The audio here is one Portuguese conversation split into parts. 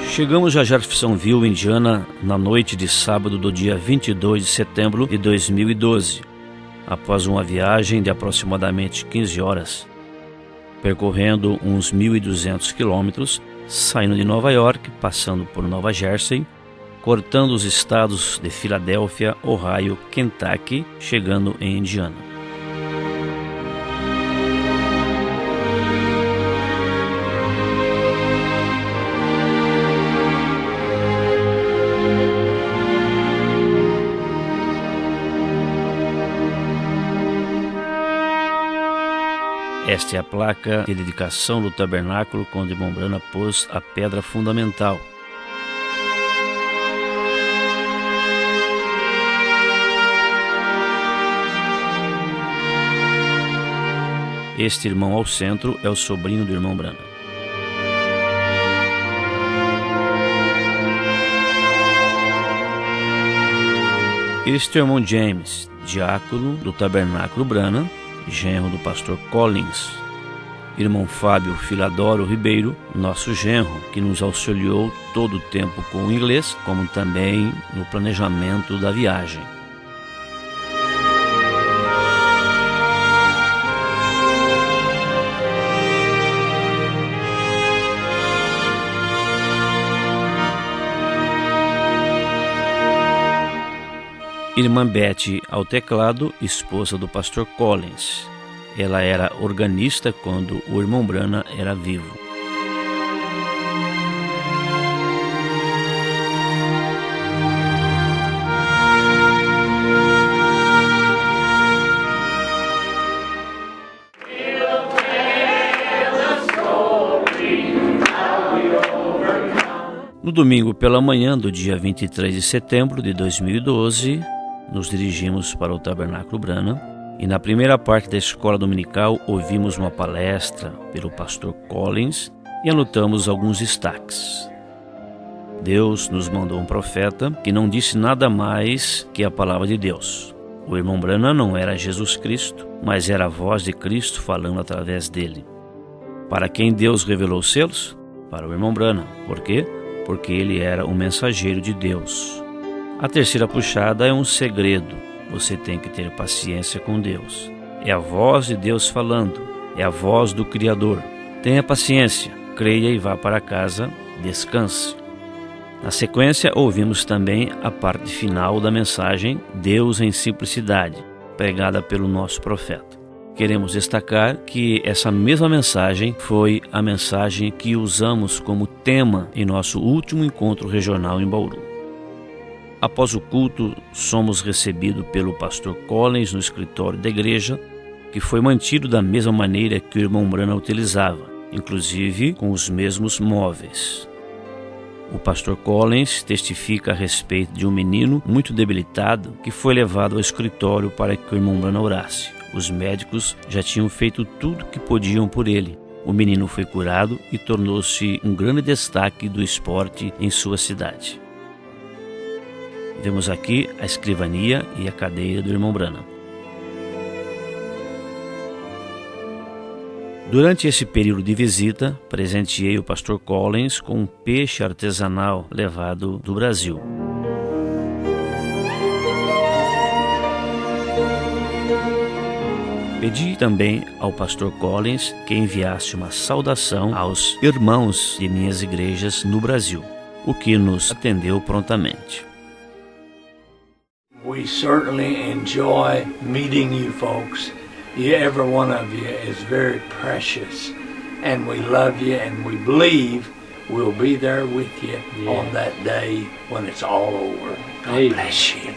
Chegamos a Jeffersonville, Indiana, na noite de sábado do dia 22 de setembro de 2012, após uma viagem de aproximadamente 15 horas, percorrendo uns 1.200 quilômetros, saindo de Nova York, passando por Nova Jersey, cortando os estados de Filadélfia, Ohio, Kentucky, chegando em Indiana. Esta é a placa de dedicação do tabernáculo quando irmão Branham pôs a pedra fundamental. Este irmão ao centro é o sobrinho do irmão Branham. Este é o irmão James, diácono do tabernáculo Branham, genro do pastor Collins. Irmão Fábio Filadoro Ribeiro, nosso genro, que nos auxiliou todo o tempo com o inglês, como também no planejamento da viagem. Irmã Betty ao teclado, esposa do pastor Collins. Ela era organista quando o irmão Branham era vivo. No domingo pela manhã do dia 23 de setembro de 2012, nos dirigimos para o tabernáculo Branham e na primeira parte da escola dominical ouvimos uma palestra pelo pastor Collins e anotamos alguns destaques. Deus nos mandou um profeta que não disse nada mais que a palavra de Deus. O irmão Branham não era Jesus Cristo, mas era a voz de Cristo falando através dele. Para quem Deus revelou os selos? Para o irmão Branham. Por quê? Porque ele era o mensageiro de Deus. A terceira puxada é um segredo. Você tem que ter paciência com Deus. É a voz de Deus falando. É a voz do Criador. Tenha paciência, creia e vá para casa, descanse. Na sequência, ouvimos também a parte final da mensagem Deus em Simplicidade, pregada pelo nosso profeta. Queremos destacar que essa mesma mensagem foi a mensagem que usamos como tema em nosso último encontro regional em Bauru. Após o culto, somos recebidos pelo pastor Collins no escritório da igreja, que foi mantido da mesma maneira que o irmão Branham utilizava, inclusive com os mesmos móveis. O pastor Collins testifica a respeito de um menino muito debilitado que foi levado ao escritório para que o irmão Branham orasse. Os médicos já tinham feito tudo o que podiam por ele. O menino foi curado e tornou-se um grande destaque do esporte em sua cidade. Vemos aqui a escrivania e a cadeira do irmão Branham. Durante esse período de visita, presenteei o pastor Collins com um peixe artesanal levado do Brasil. Pedi também ao pastor Collins que enviasse uma saudação aos irmãos de minhas igrejas no Brasil, o que nos atendeu prontamente. We certainly enjoy meeting you folks. Every one of you is very precious, and we love you, and we believe we'll be there with you on that day when it's all over. God bless you.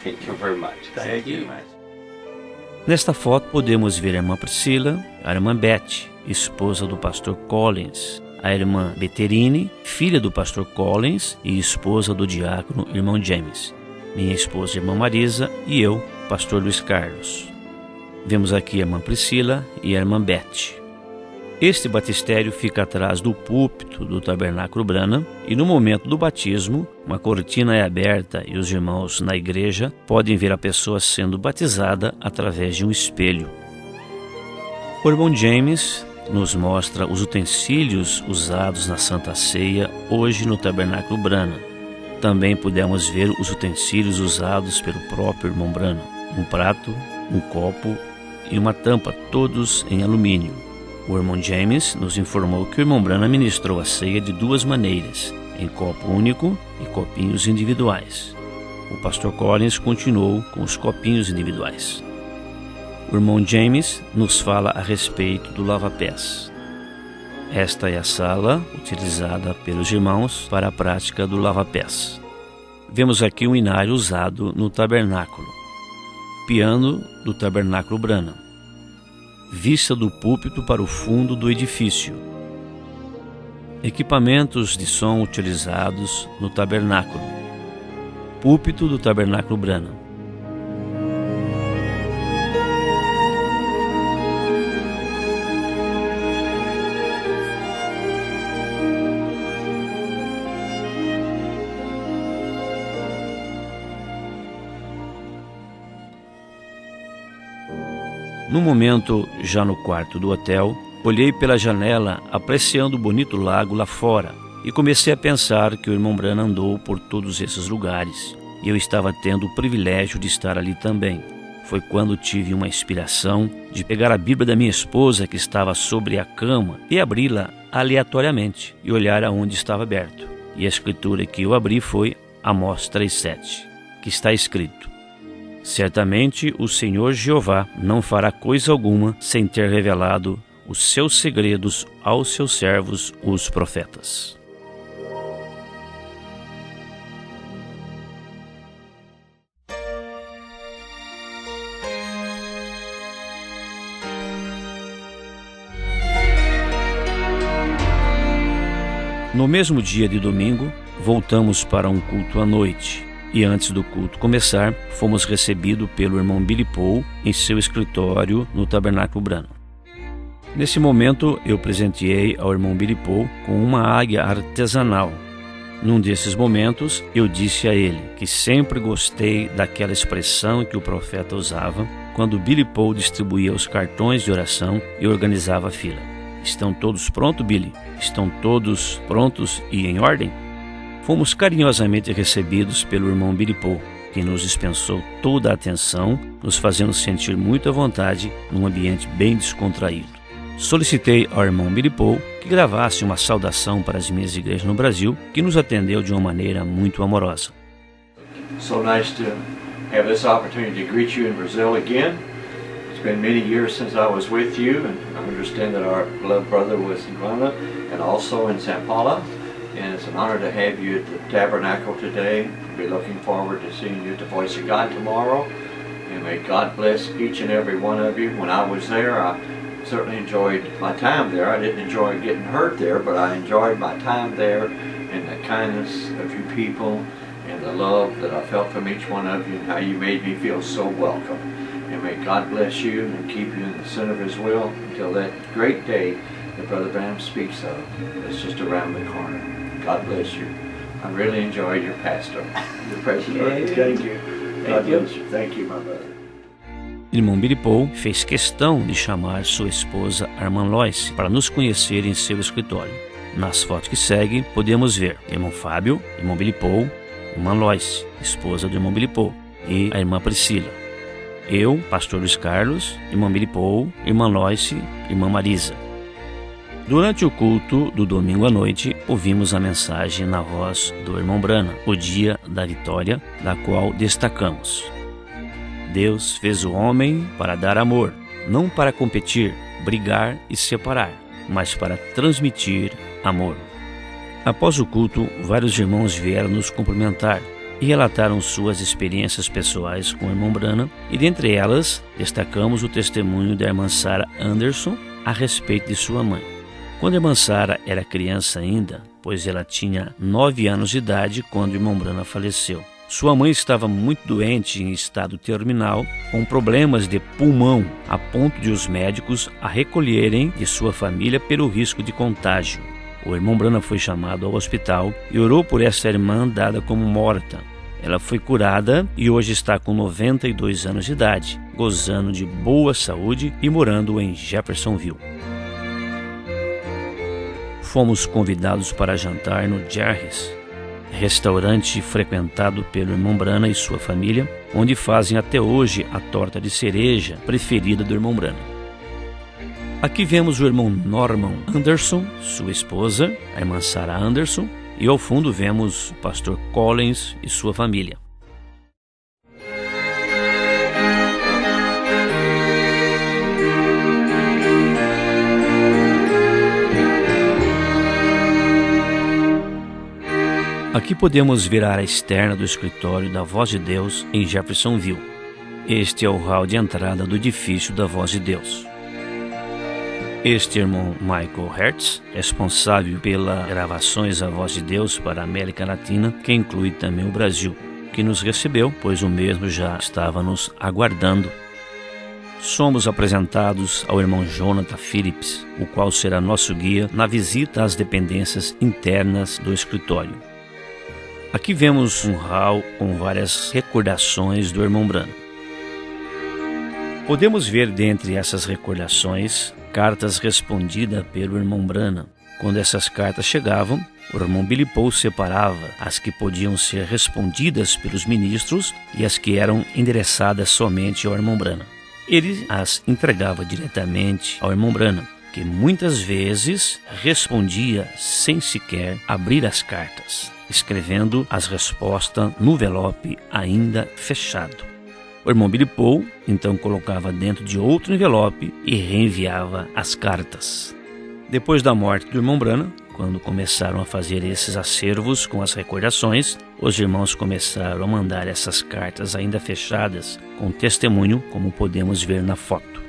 Thank you very much. Thank you. Nesta foto podemos ver a irmã Priscila, a irmã Betty, esposa do pastor Collins, a irmã Beterini, filha do pastor Collins e esposa do diácono irmão James, minha esposa irmã Marisa e eu, pastor Luiz Carlos. Vemos aqui a irmã Priscila e a irmã Betty. Este batistério fica atrás do púlpito do tabernáculo Branham e no momento do batismo, uma cortina é aberta e os irmãos na igreja podem ver a pessoa sendo batizada através de um espelho. O irmão James nos mostra os utensílios usados na Santa Ceia hoje no Tabernáculo Brana. Também pudemos ver os utensílios usados pelo próprio irmão Brana: um prato, um copo e uma tampa, todos em alumínio. O irmão James nos informou que o irmão Brana ministrou a ceia de duas maneiras, em copo único e copinhos individuais. O pastor Collins continuou com os copinhos individuais. O irmão James nos fala a respeito do lava-pés. Esta é a sala utilizada pelos irmãos para a prática do lava-pés. Vemos aqui um inário usado no tabernáculo. Piano do Tabernáculo Brana. Vista do púlpito para o fundo do edifício. Equipamentos de som utilizados no tabernáculo. Púlpito do Tabernáculo Brana. No momento, já no quarto do hotel, olhei pela janela apreciando o bonito lago lá fora e comecei a pensar que o irmão Brana andou por todos esses lugares e eu estava tendo o privilégio de estar ali também. Foi quando tive uma inspiração de pegar a Bíblia da minha esposa que estava sobre a cama e abri-la aleatoriamente e olhar aonde estava aberto. E a escritura que eu abri foi Amós 3:7, que está escrito: certamente o Senhor Jeová não fará coisa alguma sem ter revelado os seus segredos aos seus servos, os profetas. No mesmo dia de domingo, voltamos para um culto à noite. E antes do culto começar, fomos recebidos pelo irmão Billy Paul em seu escritório no Tabernáculo Brana. Nesse momento, eu presenteei ao irmão Billy Paul com uma águia artesanal. Num desses momentos, eu disse a ele que sempre gostei daquela expressão que o profeta usava quando Billy Paul distribuía os cartões de oração e organizava a fila. Estão todos prontos, Billy? Estão todos prontos e em ordem? Fomos carinhosamente recebidos pelo irmão Billy Paul, que nos dispensou toda a atenção, nos fazendo sentir muito à vontade num ambiente bem descontraído. Solicitei ao irmão Billy Paul que gravasse uma saudação para as minhas igrejas no Brasil, que nos atendeu de uma maneira muito amorosa. So nice to have this opportunity to greet you in Brazil again. It's been many years since I was with you, and I understand that our beloved brother was in Ghana and also in São Paulo. And it's an honor to have you at the Tabernacle today. We'll be looking forward to seeing you at the Voice of God tomorrow. And may God bless each and every one of you. When I was there, I certainly enjoyed my time there. I didn't enjoy getting hurt there, but I enjoyed my time there and the kindness of you people and the love that I felt from each one of you and how you made me feel so welcome. And may God bless you and keep you in the center of His will until that great day that Brother Branham speaks of. It's just around the corner. God bless you. I really enjoyed your pastor. Your president. Thank you. God bless you. Thank you, my brother. Irmão Billy Paul fez questão de chamar sua esposa, a irmã Lois, para nos conhecer em seu escritório. Nas fotos que seguem, podemos ver irmão Fábio, irmão Billy Paul, irmã Lois, esposa do irmão Billy Paul, e a irmã Priscila. Eu, pastor Luiz Carlos, irmão Billy Paul, irmã Lois, irmã Marisa. Durante o culto do domingo à noite, ouvimos a mensagem na voz do irmão Brana, o dia da vitória, da qual destacamos: Deus fez o homem para dar amor, não para competir, brigar e separar, mas para transmitir amor. Após o culto, vários irmãos vieram nos cumprimentar e relataram suas experiências pessoais com o irmão Brana, e dentre elas, destacamos o testemunho da irmã Sarah Anderson a respeito de sua mãe. Quando a irmã Sarah era criança ainda, pois ela tinha 9 anos de idade quando o irmão Brana faleceu. Sua mãe estava muito doente em estado terminal, com problemas de pulmão, a ponto de os médicos a recolherem de sua família pelo risco de contágio. O irmão Brana foi chamado ao hospital e orou por essa irmã dada como morta. Ela foi curada e hoje está com 92 anos de idade, gozando de boa saúde e morando em Jeffersonville. fomos convidados para jantar no Jarvis, restaurante frequentado pelo irmão Brana e sua família, onde fazem até hoje a torta de cereja preferida do irmão Brana. Aqui vemos o irmão Norman Anderson, sua esposa, a irmã Sarah Anderson, e ao fundo vemos o pastor Collins e sua família. Aqui podemos ver a área externa do escritório da Voz de Deus em Jeffersonville. Este é o hall de entrada do edifício da Voz de Deus. Este irmão Michael Hertz, responsável pelas gravações da Voz de Deus para a América Latina, que inclui também o Brasil, que nos recebeu, pois o mesmo já estava nos aguardando. Somos apresentados ao irmão Jonathan Phillips, o qual será nosso guia na visita às dependências internas do escritório. Aqui vemos um hall com várias recordações do irmão Brana. Podemos ver dentre essas recordações cartas respondidas pelo irmão Brana. Quando essas cartas chegavam, o irmão Billy Paul separava as que podiam ser respondidas pelos ministros e as que eram endereçadas somente ao irmão Brana. Ele as entregava diretamente ao irmão Brana, que muitas vezes respondia sem sequer abrir as cartas, escrevendo as respostas no envelope ainda fechado. O irmão Billy Paul então colocava dentro de outro envelope e reenviava as cartas. Depois da morte do irmão Brana, quando começaram a fazer esses acervos com as recordações, os irmãos começaram a mandar essas cartas ainda fechadas com testemunho, como podemos ver na foto.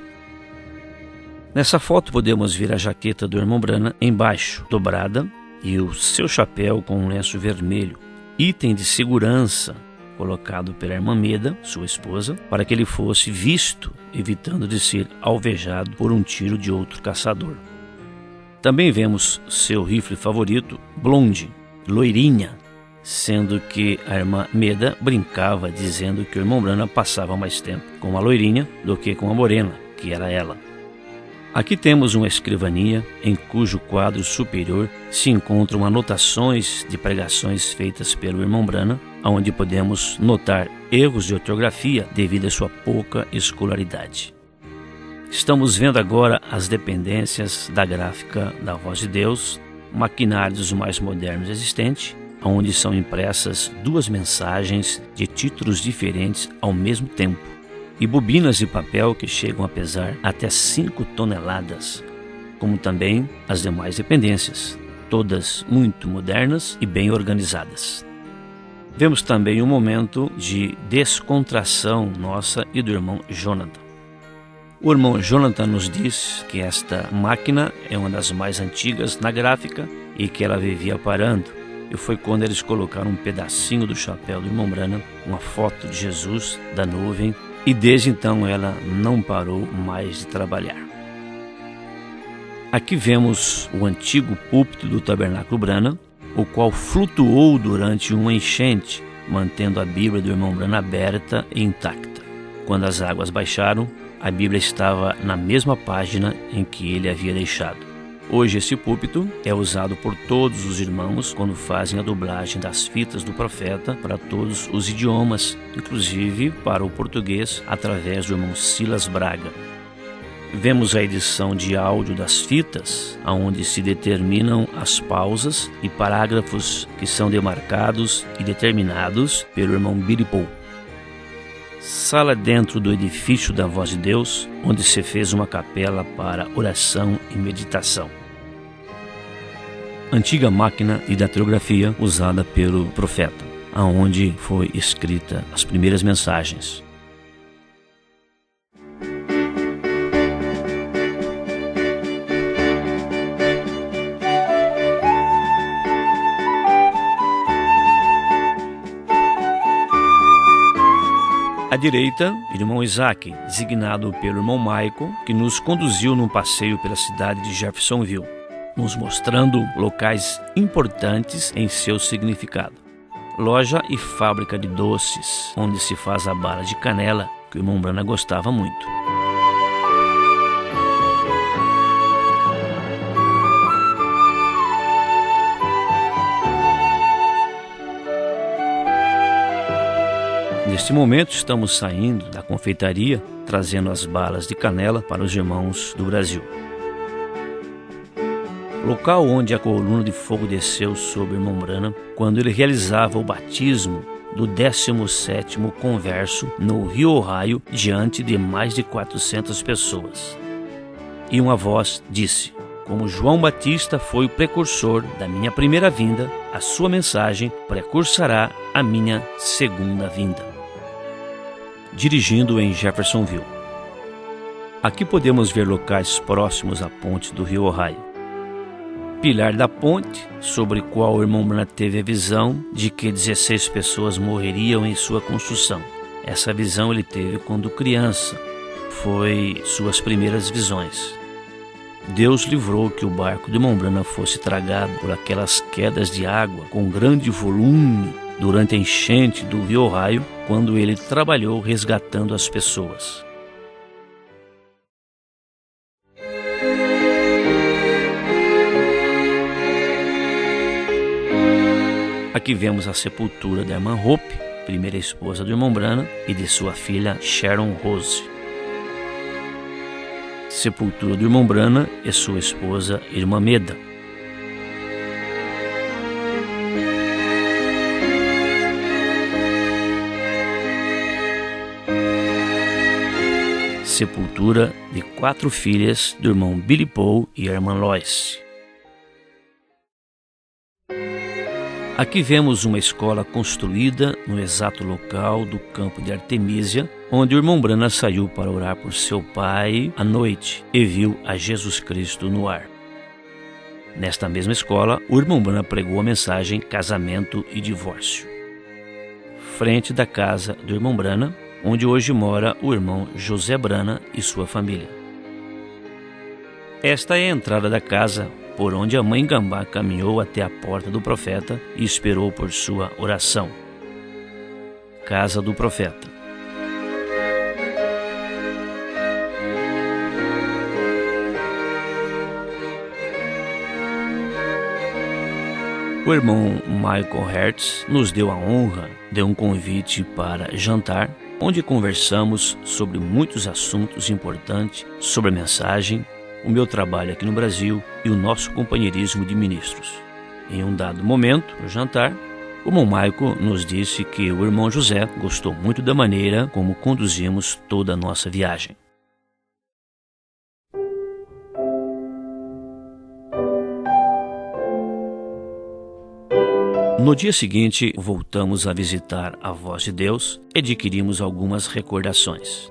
Nessa foto podemos ver a jaqueta do irmão Brana embaixo, dobrada, e o seu chapéu com um lenço vermelho, item de segurança colocado pela irmã Meda, sua esposa, para que ele fosse visto, evitando de ser alvejado por um tiro de outro caçador. Também vemos seu rifle favorito, blonde, loirinha, sendo que a irmã Meda brincava dizendo que o irmão Brana passava mais tempo com a loirinha do que com a morena, que era ela. Aqui temos uma escrivaninha em cujo quadro superior se encontram anotações de pregações feitas pelo irmão Brana, onde podemos notar erros de ortografia devido à sua pouca escolaridade. Estamos vendo agora as dependências da gráfica da Voz de Deus, maquinários mais modernos existentes, onde são impressas duas mensagens de títulos diferentes ao mesmo tempo, e bobinas de papel que chegam a pesar até 5 toneladas, como também as demais dependências, todas muito modernas e bem organizadas. Vemos também um momento de descontração nossa e do irmão Jonathan. O irmão Jonathan nos diz que esta máquina é uma das mais antigas na gráfica e que ela vivia parando. E foi quando eles colocaram um pedacinho do chapéu do irmão Brana, uma foto de Jesus, da nuvem, e desde então ela não parou mais de trabalhar. Aqui vemos o antigo púlpito do Tabernáculo Brana, o qual flutuou durante uma enchente, mantendo a Bíblia do irmão Brana aberta e intacta. Quando as águas baixaram, a Bíblia estava na mesma página em que ele havia deixado. Hoje esse púlpito é usado por todos os irmãos quando fazem a dublagem das fitas do profeta para todos os idiomas, inclusive para o português, através do irmão Silas Braga. Vemos a edição de áudio das fitas, onde se determinam as pausas e parágrafos que são demarcados e determinados pelo irmão Billy Paul. Sala dentro do edifício da Voz de Deus, onde se fez uma capela para oração e meditação. Antiga máquina de datilografia usada pelo profeta, aonde foi escrita as primeiras mensagens. À direita, irmão Isaac, designado pelo irmão Michael, que nos conduziu num passeio pela cidade de Jeffersonville, nos mostrando locais importantes em seu significado. Loja e fábrica de doces, onde se faz a bala de canela, que o irmão Brana gostava muito. Neste momento estamos saindo da confeitaria, trazendo as balas de canela para os irmãos do Brasil. Local onde a coluna de fogo desceu sobre o irmão Branham quando ele realizava o batismo do 17º converso no Rio Ohio diante de mais de 400 pessoas. E uma voz disse: como João Batista foi o precursor da minha primeira vinda, a sua mensagem precursará a minha segunda vinda. Dirigindo em Jeffersonville. Aqui podemos ver locais próximos à ponte do Rio Ohio. Pilar da ponte, sobre qual o irmão Branham teve a visão de que 16 pessoas morreriam em sua construção. Essa visão ele teve quando criança. Foi suas primeiras visões. Deus livrou que o barco de irmão Branham fosse tragado por aquelas quedas de água com grande volume durante a enchente do Rio Ohio, quando ele trabalhou resgatando as pessoas. Aqui vemos a sepultura da irmã Hope, primeira esposa do irmão Branham, e de sua filha Sharon Rose. Sepultura do irmão Branham e sua esposa, irmã Meda. Sepultura de 4 filhas do irmão Billy Paul e a irmã Lois. Aqui vemos uma escola construída no exato local do campo de Artemísia, onde o irmão Branham saiu para orar por seu pai à noite e viu a Jesus Cristo no ar. Nesta mesma escola, o irmão Branham pregou a mensagem casamento e divórcio. Frente da casa do irmão Branham, onde hoje mora o irmão José Branham e sua família. Esta é a entrada da casa por onde a mãe Gambá caminhou até a porta do profeta e esperou por sua oração. Casa do profeta. O irmão Michael Hertz nos deu a honra de um convite para jantar, onde conversamos sobre muitos assuntos importantes sobre a mensagem, o meu trabalho aqui no Brasil e o nosso companheirismo de ministros. Em um dado momento, no jantar, o irmão Michael nos disse que o irmão José gostou muito da maneira como conduzimos toda a nossa viagem. No dia seguinte, voltamos a visitar a Voz de Deus e adquirimos algumas recordações.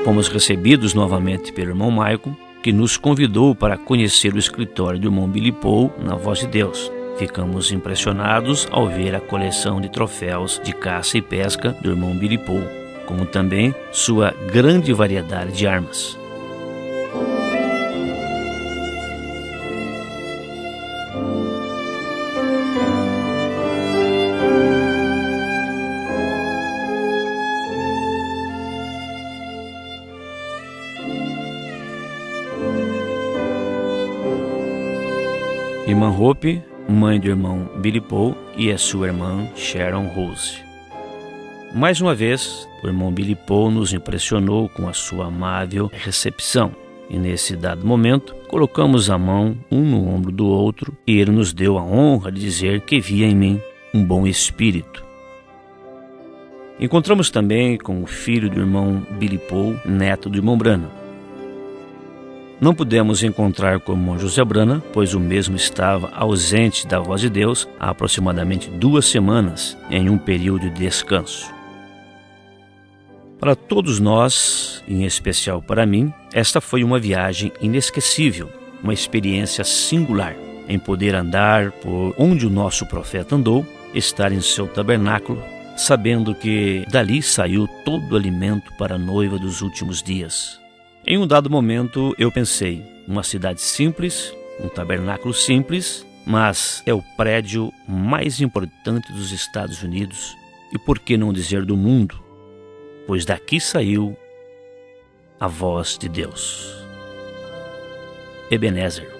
Fomos recebidos novamente pelo irmão Michael, que nos convidou para conhecer o escritório do irmão Billy Paul na Voz de Deus. Ficamos impressionados ao ver a coleção de troféus de caça e pesca do irmão Billy Paul, como também sua grande variedade de armas. Irmã Hope, mãe do irmão Billy Paul, e a sua irmã Sharon Rose. Mais uma vez, o irmão Billy Paul nos impressionou com a sua amável recepção, e nesse dado momento, colocamos a mão um no ombro do outro e ele nos deu a honra de dizer que via em mim um bom espírito. Encontramos também com o filho do irmão Billy Paul, neto do irmão Branham. Não pudemos encontrar com o irmão José Branham, pois o mesmo estava ausente da Voz de Deus há aproximadamente 2 semanas, em um período de descanso. Para todos nós, em especial para mim, esta foi uma viagem inesquecível, uma experiência singular, em poder andar por onde o nosso profeta andou, estar em seu tabernáculo, sabendo que dali saiu todo o alimento para a noiva dos últimos dias. Em um dado momento eu pensei, uma cidade simples, um tabernáculo simples, mas é o prédio mais importante dos Estados Unidos e por que não dizer do mundo, pois daqui saiu a voz de Deus. Ebenezer.